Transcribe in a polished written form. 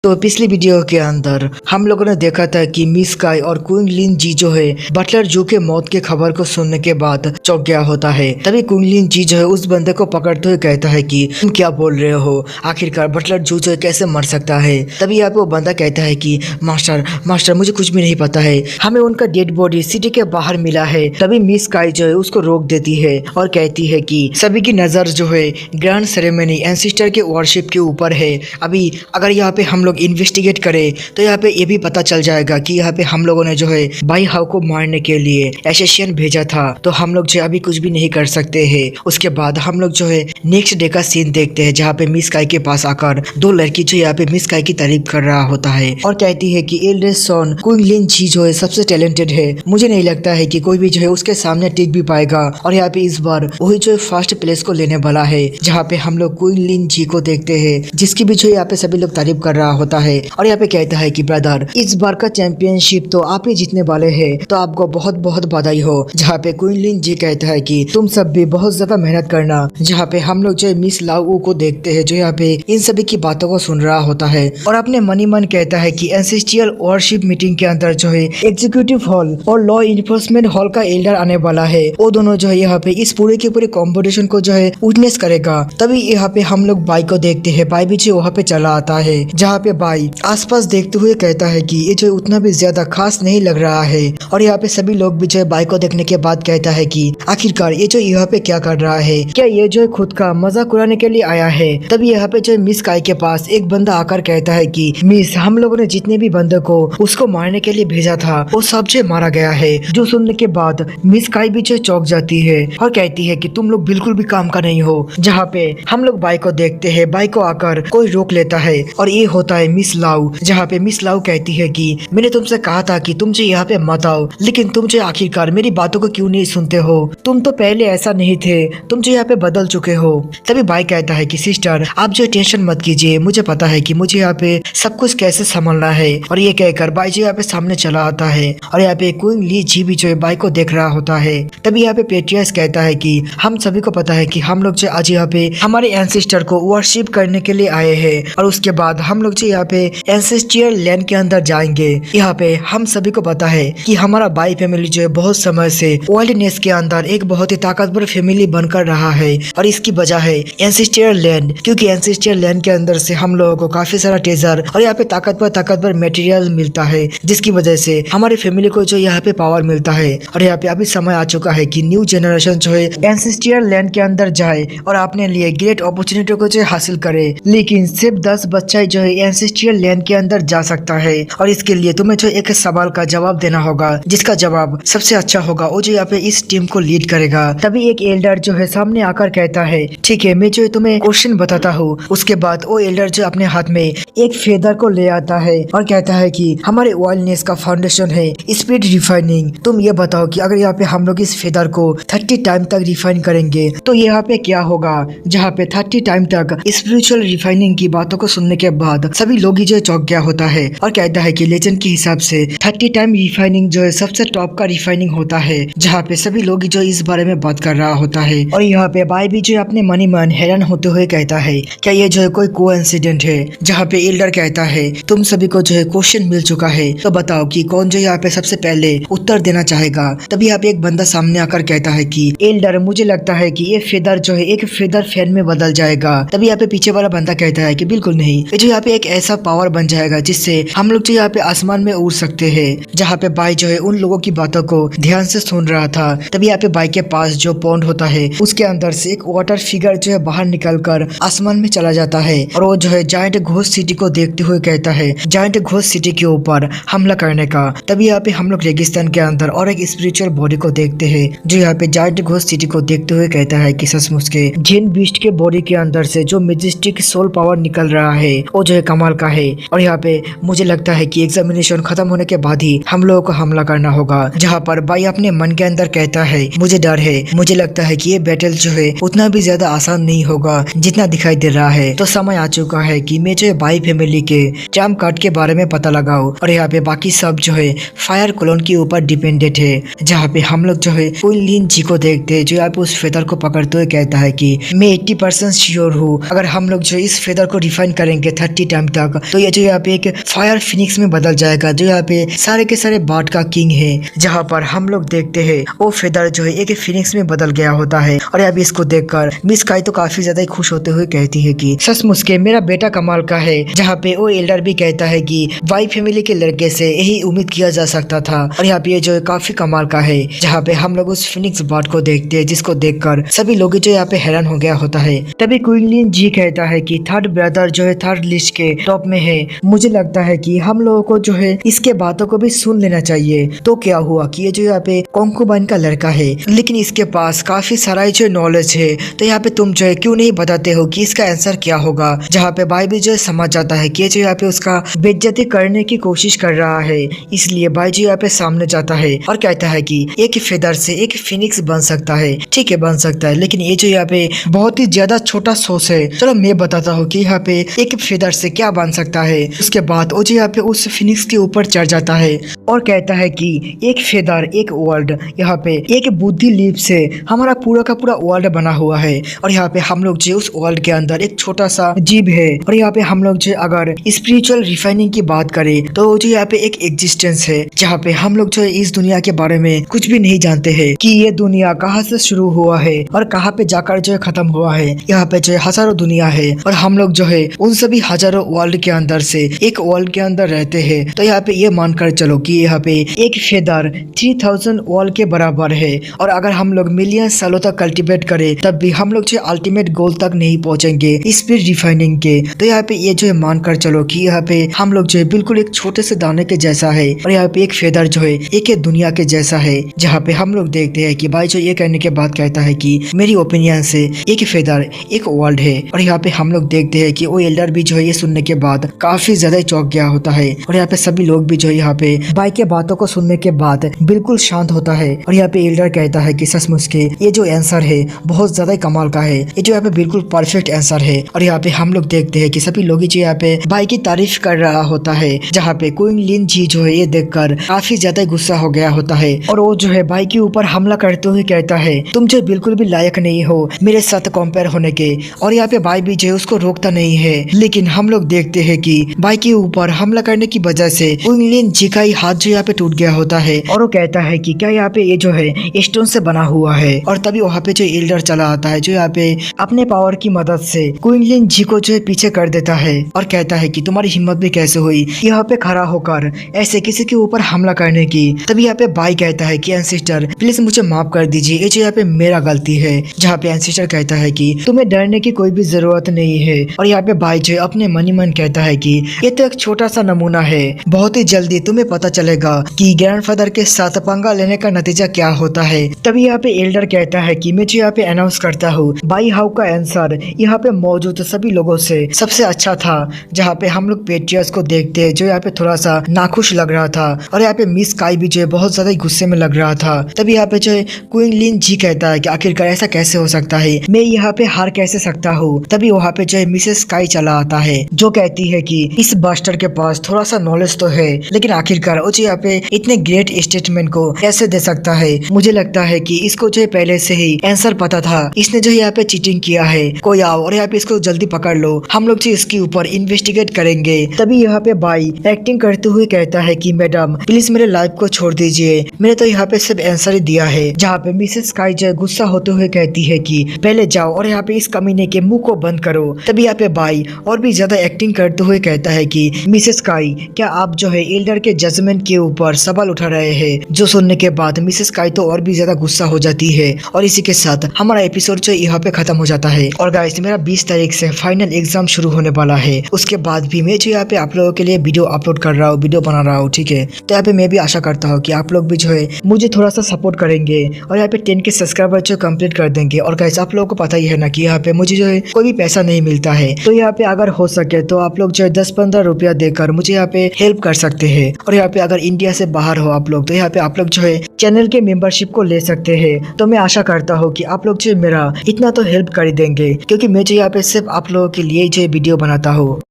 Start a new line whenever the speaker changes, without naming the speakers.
तो पिछली वीडियो के अंदर हम लोगों ने देखा था कि मिस काई और क्वीन लिन जी जो है बटलर जू के मौत के खबर को सुनने के बाद चौंक गया होता है। तभी क्वीन लिन जी जो है उस बंदे को पकड़ते हुए कहता है कि तुम क्या बोल रहे हो, आखिरकार बटलर जू जो है कैसे मर सकता है। तभी यहाँ पे वो बंदा कहता है कि मास्टर मास्टर मुझे कुछ भी नहीं पता है, हमें उनका डेड बॉडी सिटी के बाहर मिला है। तभी मिस काई जो है उसको रोक देती है और कहती है कि सभी की नजर जो है ग्रैंड सेरेमनी एंसेस्टर के वर्शिप के ऊपर है। अभी अगर यहाँ पे हम लोग इन्वेस्टिगेट करें तो यहाँ पे ये भी पता चल जाएगा कि यहाँ पे हम लोगों ने जो है बाई हाउ को मारने के लिए एसेसियन भेजा था, तो हम लोग जो अभी कुछ भी नहीं कर सकते हैं। उसके बाद हम लोग जो है नेक्स्ट डे का सीन देखते हैं जहाँ पे मिस काई के पास आकर दो लड़की जो यहाँ पे मिस काई की तारीफ कर रहा होता है और कहती है कि एल्डेस्ट सन क्वीन लिन जी जो है सबसे टैलेंटेड है, मुझे नहीं लगता है कि कोई भी जो है उसके सामने टिक भी पाएगा। और यहाँ पे इस बार वही जो है फर्स्ट प्लेस को लेने वाला है, जहाँ पे हम लोग क्वीन लिन जी को देखते हैं जिसकी भी जो यहाँ पे सभी लोग तारीफ कर रहा होता है। और यहाँ पे कहता है कि ब्रदर इस बार का चैंपियनशिप तो आप ही जीतने वाले हैं, तो आपको बहुत बहुत बधाई हो। जहाँ पे क्वीन लिन जी कहता है कि तुम सब भी बहुत ज्यादा मेहनत करना। जहाँ पे हम लोग जो है मिस लाओ को देखते हैं जो यहाँ पे इन सभी की बातों को सुन रहा होता है और अपने मनी मन कहता है कि एंसेस्ट्रियल वर्शिप मीटिंग के अंदर जो है एग्जीक्यूटिव हॉल और लॉ इन्फोर्समेंट हॉल का एल्डर आने वाला है। वो दोनों जो है यहाँ पे इस पूरे के पूरे कॉम्पिटिशन को जो है विटनेस करेगा। तभी यहाँ पे हम लोग बाई को देखते हैं, बाई भी जो वहाँ पे चला आता है। जहाँ पे बाई आसपास देखते हुए कहता है कि ये जो उतना भी ज्यादा खास नहीं लग रहा है। और यहाँ पे सभी लोग भी जो है बाई को देखने के बाद कहता है कि आखिरकार ये जो यहाँ पे क्या कर रहा है, क्या ये जो है खुद का मजाक उड़ाने के लिए आया है। तभी यहाँ पे जो मिस काई के पास एक बंदा आकर कहता है कि मिस हम लोगों ने जितने भी बंदे को उसको मारने के लिए भेजा था वो सब जो मारा गया है। जो सुनने के बाद मिस काई भी जो चौंक जाती है और कहती है कि तुम लोग बिल्कुल भी काम का नहीं हो। जहाँ पे हम लोग बाई को देखते हैं, बाई को आकर कोई रोक लेता है और ये होता है मिस लाउ। जहाँ पे मिस लाउ कहती है कि मैंने तुमसे कहा था कि तुम जो यहाँ पे मत आओ, लेकिन तुम जो आखिरकार मेरी बातों को क्यों नहीं सुनते हो, तुम तो पहले ऐसा नहीं थे, तुम जो यहाँ पे बदल चुके हो। तभी बाई कहता है कि सिस्टर आप जो टेंशन मत कीजिए, मुझे पता है कि मुझे यहाँ पे सब कुछ कैसे संभालना है। और ये कहकर बाई जो यहाँ पे सामने चला आता है और यहाँ पे क्वीन ली जी भी जो है बाई को देख रहा होता है। तभी यहाँ पे पेट्रियस कहता है कि हम सभी को पता है कि हम लोग जो आज यहाँ पे हमारे एंसेस्टर को वर्शिप करने के लिए आए हैं और उसके बाद हम लोग जो यहाँ पे एंसेस्ट्रियल लैंड के अंदर जाएंगे। यहाँ पे हम सभी को पता है कि हमारा बाई फैमिली जो है बहुत समय से वाइल्डनेस के अंदर एक बहुत ही ताकतवर फैमिली बनकर रहा है और इसकी वजह है एंसेस्ट्रियल लैंड, क्योंकि एंसेस्ट्रियल लैंड के अंदर से हम लोगों को काफी सारा ट्रेजर और यहाँ पे ताकतवर मटेरियल मिलता है, जिसकी वजह से हमारे फैमिली को जो यहाँ पे पावर मिलता है। और यहाँ पे अभी समय आ चुका है कि न्यू जनरेशन जो है एंसेस्ट्रियल लैंड के अंदर जाए और अपने लिए ग्रेट अपॉर्चुनिटी को जो हासिल करे। लेकिन सिर्फ 10 बच्चा जो है एंसेस्ट्रियल लैंड के अंदर जा सकता है और इसके लिए तुम्हें जो एक सवाल का जवाब देना होगा, जिसका जवाब सबसे अच्छा होगा वो जो यहाँ पे इस टीम को लीड करेगा। तभी एक एल्डर जो है सामने आकर कहता है ठीक है, मैं जो है तुम्हें क्वेश्चन बताता हूँ। उसके बाद वो एल्डर जो अपने हाथ में एक फेदर को ले आता है और कहता है कि हमारे वाइल्डनेस का फाउंडेशन है स्पीड रिफाइनिंग। तुम ये बताओ कि अगर यहाँ पे हम लोग इस फेदर को 30 टाइम तक रिफाइन करेंगे तो यहाँ पे क्या होगा। जहाँ पे 30 टाइम तक स्पिरिचुअल रिफाइनिंग की बातों को सुनने के बाद सभी लोग ही जो चौंक गया होता है और कहता है कि लेजेंड के हिसाब से 30 टाइम रिफाइनिंग जो है सबसे टॉप का रिफाइनिंग होता है। जहाँ पे सभी लोग जो इस बारे में बात कर रहा होता है और यहाँ पे बाई भी जो अपने मनी मन हैरान होते हुए कहता है क्या ये जो है कोई कोइंसिडेंट है। जहाँ पे एल्डर कहता है तुम सभी को जो है क्वेश्चन मिल चुका है, तो बताओ कि कौन जो यहाँ पे सबसे पहले उत्तर देना चाहेगा। तभी यहाँ पे एक बंदा सामने आकर कहता है कि एल्डर मुझे लगता है कि ये फेदर जो है एक फेदर फैन में बदल जाएगा। तभी यहाँ पे पीछे वाला बंदा कहता है कि बिल्कुल नहीं, ये जो यहाँ पे एक ऐसा पावर बन जाएगा जिससे हम लोग जो यहाँ पे आसमान में उड़ सकते हैं। जहाँ पे बाई जो है उन लोगों की बातों को ध्यान से सुन रहा था। तभी यहाँ पे बाई के पास जो पॉन्ड होता है उसके अंदर से एक वाटर फिगर जो है बाहर निकल कर आसमान में चला जाता है और वो जो है जायंट घोस्ट सिटी को देखते हुए कहता है जायंट घोस्ट सिटी के ऊपर हमला करने का। तभी यहाँ पे हम लोग रेगिस्तान के अंदर और एक स्पिरिचुअल बॉडी को देखते हैं जो यहाँ पे जायंट घोस्ट सिटी को देखते हुए कहता है कि सचमुच के जिन बीस्ट के बॉडी के अंदर से जो मेजेस्टिक सोल पावर निकल रहा है वो जो है कमाल का है। और यहाँ पे मुझे लगता है कि एग्जामिनेशन खत्म होने के बाद ही हम लोगों को हमला करना होगा। जहाँ पर बाई अपने मन के अंदर कहता है मुझे डर है, मुझे लगता है कि ये बैटल जो है उतना भी ज्यादा आसान नहीं होगा जितना दिखाई दे रहा है। तो समय आ चुका है कि मैं जो है बाई फैमिली के ट्रम्प कार्ड के बारे में पता लगाओ और यहाँ पे बाकी सब जो है फायर क्लोन के ऊपर डिपेंडेंट है। जहाँ पे हम लोग जो है क्वीन लिन जी को देखते हैं जो यहाँ पे उस फेदर को पकड़ते हुए कहता है कि मैं 80% श्योर हूँ अगर हम लोग जो इस फेदर को रिफाइन करेंगे 30 टाइम तक, तो ये जो यहाँ पे एक फायर फिनिक्स में बदल जाएगा, जो यहाँ पे सारे के सारे बार्ड का किंग है। जहाँ पर हम लोग देखते हैं वो फेदर जो है एक फिनिक्स में बदल गया होता है। और यहाँ पे इसको देखकर मिस काई तो काफी ज्यादा ही खुश होते हुए कहती है कि सचमुच के मेरा बेटा कमाल का है। जहाँ पे वो एल्डर भी कहता है कि वाई फैमिली के लड़के से यही उम्मीद किया जा सकता था। और यहाँ पे ये जो है काफी कमाल का है। जहाँ पे हम लोग उस फिनिक्स बार्ड को देखते हैं, जिसको देखकर सभी लोग जो यहाँ पे हैरान हो गया होता है। तभी क्वीन लिन जी कहता है कि थर्ड ब्रदर जो है थर्ड लिस्ट के टॉप में है। मुझे लगता है कि हम लोगों को जो है इसके बातों को भी सुन लेना चाहिए। तो क्या हुआ कि ये जो यहाँ पे कॉन्कुबाइन का लड़का है, लेकिन इसके पास काफी सारा जो नॉलेज है, तो यहाँ पे तुम जो है क्यों नहीं बताते हो कि इसका आंसर क्या होगा। जहाँ पे भाई भी जो है समझ जाता है कि जो यहाँ पे उसका बेइज्जती करने की कोशिश कर रहा है, इसलिए भाई जो यहाँ पे सामने जाता है और कहता है कि एक फेदर से एक फिनिक्स बन सकता है। ठीक है, बन सकता है, लेकिन ये जो यहाँ पे बहुत ही ज्यादा छोटा सोच है। चलो मैं बताता हूँ कि यहाँ पे एक फेदर से क्या बन सकता है। उसके बाद वो जो यहाँ पे उस फिनिक्स के ऊपर चढ़ जाता है और कहता है कि एक फेदर एक वर्ल्ड, यहाँ पे एक बुद्धि लीप से हमारा पूरा का पूरा वर्ल्ड बना हुआ है। और यहाँ पे हम लोग जो उस वर्ल्ड के अंदर एक छोटा सा जीव है। और यहाँ पे हम लोग जो अगर स्पिरिचुअल रिफाइनिंग की बात करें तो जो यहाँ पे एक एग्जिस्टेंस है, जहाँ पे हम लोग जो है इस दुनिया के बारे में कुछ भी नहीं जानते हैं कि ये दुनिया कहाँ से शुरू हुआ है और कहाँ पे जाकर जो है खत्म हुआ है। यहाँ पे जो है हजारों दुनिया है और हम लोग जो है उन सभी हजारों वर्ल्ड के अंदर से एक वर्ल्ड के अंदर रहते हैं। तो यहाँ पे ये मानकर चलो कि यहाँ पे एक फेदर 3000 वर्ल्ड के बराबर है। और अगर हम लोग मिलियन सालों तक कल्टीवेट करें तब भी हम लोग जो अल्टीमेट गोल तक नहीं पहुंचेंगे स्पिरिट रिफाइनिंग के। तो यहाँ पे ये जो है मानकर चलो कि यहाँ पे हम लोग जो है बिल्कुल एक छोटे से दाने के जैसा है। और यहाँ पे एक फेदर जो है एक दुनिया के जैसा है। जहाँ पे हम लोग देखते हैं कि भाई जो ये कहने के बाद कहता है कि मेरी ओपिनियन से एक फेदर एक वर्ल्ड है। और यहाँ पे हम लोग देखते हैं कि वो एल्डर भी जो है ये सुनने के बाद काफी ज्यादा चौंक गया होता है। और यहाँ पे सभी लोग भी जो है यहाँ पे भाई के बातों को सुनने के बाद बिल्कुल शांत होता है। और यहाँ पे एल्डर कहता है कि सचमुच के ये जो आंसर है बहुत ज्यादा कमाल का है। ये जो यहाँ पे बिल्कुल परफेक्ट आंसर है। और यहाँ पे हम लोग देखते हैं कि सभी लोग जो यहाँ पे भाई की तारीफ कर रहा होता है। जहाँ पे क्वीन लिन जी जो है ये देखकर काफी ज्यादा गुस्सा हो गया होता है। और वो जो है भाई के ऊपर हमला करते हुए कहता है तुम जो बिल्कुल भी लायक नहीं हो मेरे साथ कंपेयर होने के। और यहाँ पे भाई भी जो है उसको रोकता नहीं है। लेकिन हम लोग देखते हैं कि भाई के ऊपर हमला करने की वजह से क्वीन लिन जी का ही हाथ जो यहाँ पे टूट गया होता है। और वो कहता है कि क्या यहाँ पे ये जो है स्टोन से बना हुआ है। और तभी वहाँ पे जो एल्डर चला आता है, जो यहाँ पे अपने पावर की मदद से क्वीन लिन जी को जो है पीछे कर देता है। और कहता है कि तुम्हारी हिम्मत भी कैसे हुई यहाँ पे खड़ा होकर ऐसे किसी के ऊपर हमला करने की। तभी यहाँ पे भाई कहता है कि एंसेस्टर प्लीज मुझे माफ कर दीजिए, ये जो यहाँ पे मेरा गलती है। जहाँ पे एंसेस्टर कहता है कि तुम्हें डरने की कोई भी जरूरत नहीं है। और यहाँ पे भाई जो अपने मन ही मन कहता है कि ये तो एक छोटा सा नमूना है, बहुत ही जल्दी तुम्हें पता चलेगा कि ग्रैंडफादर के साथ पंगा लेने का नतीजा क्या होता है। तभी यहाँ पे एल्डर कहता है कि मैं जो यहाँ पे अनाउंस करता हूँ भाई हाउ का आंसर यहाँ पे मौजूद सभी लोगों से सबसे अच्छा था। जहाँ पे हम लोग पेट्रियस को देखते हैं जो यहाँ पे थोड़ा सा नाखुश लग रहा था। और यहाँ पे मिस काई भी जो है बहुत ज्यादा गुस्से में लग रहा था। तभी यहाँ पे जो है क्वीन लिन जी कहता है कि आखिरकार ऐसा कैसे हो सकता है, मैं यहाँ पे हार कैसे सकता हूँ। तभी वहाँ पे जो है मिसेस काई चला आता है जो कहती है कि इस बास्टर के पास थोड़ा सा नॉलेज तो है, लेकिन आखिरकार वो जो यहाँ पे इतने ग्रेट स्टेटमेंट को कैसे दे सकता है। मुझे लगता है कि इसको जो है पहले से ही आंसर पता था, इसने जो यहाँ पे चीटिंग किया है। कोई आओ और यहाँ पे इसको जल्दी पकड़ लो, हम लोग जो इसके ऊपर इन्वेस्टिगेट करेंगे। तभी यहाँ पे भाई एक्टिंग करते हुए कहता है कि मैडम प्लीज मेरे लाइफ को छोड़ दीजिए, मैंने तो यहाँ पे सिर्फ आंसर ही दिया है। जहाँ पे मिसेस काई जो गुस्सा होते हुए कहती है कि पहले जाओ और यहाँ पे इस कमीने के मुंह को बंद करो। तभी यहाँ पे भाई और भी ज्यादा एक्टिंग करते हुए कहता है कि मिसेस काई क्या आप जो है एल्डर के जजमेंट के ऊपर सवाल उठा रहे हैं। जो सुनने के बाद मिसेस काई तो और भी ज्यादा गुस्सा हो जाती है। और इसी के साथ हमारा एपिसोड जो यहाँ पे खत्म हो जाता है। और गाइस मेरा 20 तारीख से फाइनल एग्जाम शुरू होने वाला है। उसके बाद भी मैं जो यहाँ पे आप लोगों के लिए वीडियो अपलोड कर रहा हूँ, वीडियो बना रहा हूँ, ठीक है। तो यहाँ पे मैं भी आशा करता हूँ कि आप लोग भी जो है मुझे थोड़ा सा सपोर्ट करेंगे और यहाँ पे 10 के सब्सक्राइबर जो कंप्लीट कर देंगे। और गाइस आप लोगों को पता ही है ना कि यहाँ पे मुझे जो है कोई भी पैसा नहीं मिलता है। तो यहाँ पे अगर हो सके तो आप लोग जो है 10-15 रुपया देकर मुझे यहाँ पे हेल्प कर सकते हैं। और यहाँ पे अगर इंडिया से बाहर हो आप लोग तो यहाँ पे आप लोग जो है चैनल के मेंबरशिप को ले सकते हैं। तो मैं आशा करता हूँ कि आप लोग जो मेरा इतना तो हेल्प कर देंगे, क्योंकि मैं जो यहाँ पे सिर्फ आप लोगों के लिए जो वीडियो बनाता हूँ।